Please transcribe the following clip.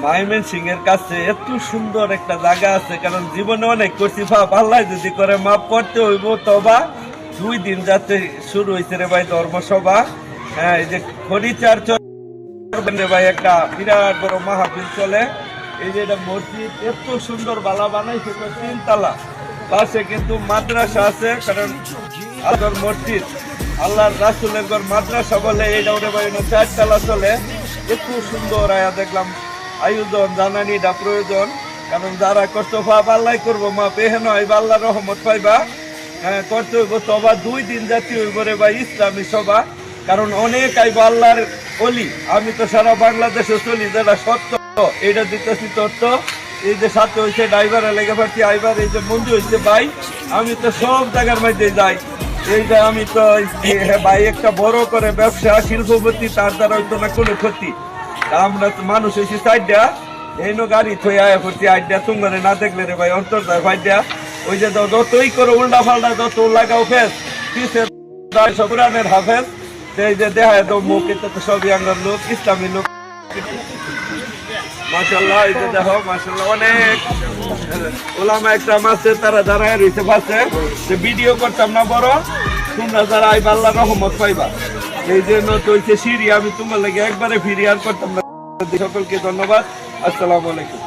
মাইমেন সিং এর কাছে এত সুন্দর একটা জায়গা আছে, কারণ জীবনে অনেক করছি ভাব, আল্লাহ যদি করে মাফ করতে হইব। তবা 2 দিন যাতে শুরু হয়েছে রে ভাই ধর্মসভা। হ্যাঁ, এই যে খরিচার রে ভাই একটা বিরাট বড় মাহফিল চলে। এই যে এটা মসজিদ এত সুন্দর বালা বানাইছে, 3 তলা, পাশে কিন্তু মাদ্রাসা আছে, কারণ আল্লাহর মসজিদ আল্লাহর রাসূলের ঘর মাদ্রাসা বলে। এইটা ওরে ভাই 4 তলা চলে। এত সুন্দর আয়া দেখলাম আয়োজন জানানিটা প্রয়োজন, কারণ যারা কষ্ট পাব আল্লাহ করবো মা পেহেন আল্লাহর রহমত পাইবা। হ্যাঁ, করতে হইব সভা 2 দিন জাতি হইব রে ভাই ইসলামী সভা, কারণ অনেক আইব আল্লাহর অলি। আমি তো সারা বাংলাদেশে চলি, যেটা সত্য এইটা দিতেছি তথ্য। এই যে সাথে হয়েছে ড্রাইভারে লেগে পাচ্ছি আইবার, এই যে মঞ্জু হয়েছে ভাই, আমি তো সব জায়গার মধ্যে যাই। এই যে আমি তো ভাই একটা বড় করে ব্যবসা শিল্পপতি, তার দ্বারা হইতো না কোনো ক্ষতি। আমরা তো মানুষ হয়েছি 4টা, এই গাড়ি থই আয়া করছি 8টা, তুঙ্গরে না দেখলে রে ভাই অন্তর যায় 5টা। ওই যে যতই করে উল্টা ফাল্টা যত লাগাও ফেস পিছের পুরানের হাফেজ, এই যে দেখায় তো মুখ, এটা তো সবই আঙ্গার লোক, ইসলামী লোক। মাশাআল্লাহ, এই যে দেখো মাশাআল্লাহ অনেক ওলামা একরাম আছে, তারা দাঁড়ায় রয়েছে পাশে। যে ভিডিও করতাম না বড়, তোমরা যারা আইবা আল্লাহর রহমত পাইবা। এই জন্য তো হইছে সিঁড়ি, আমি তোমার লাগে একবারে ফিরি আর করতাম না। সকলকে ধন্যবাদ, আসসালামু আলাইকুম।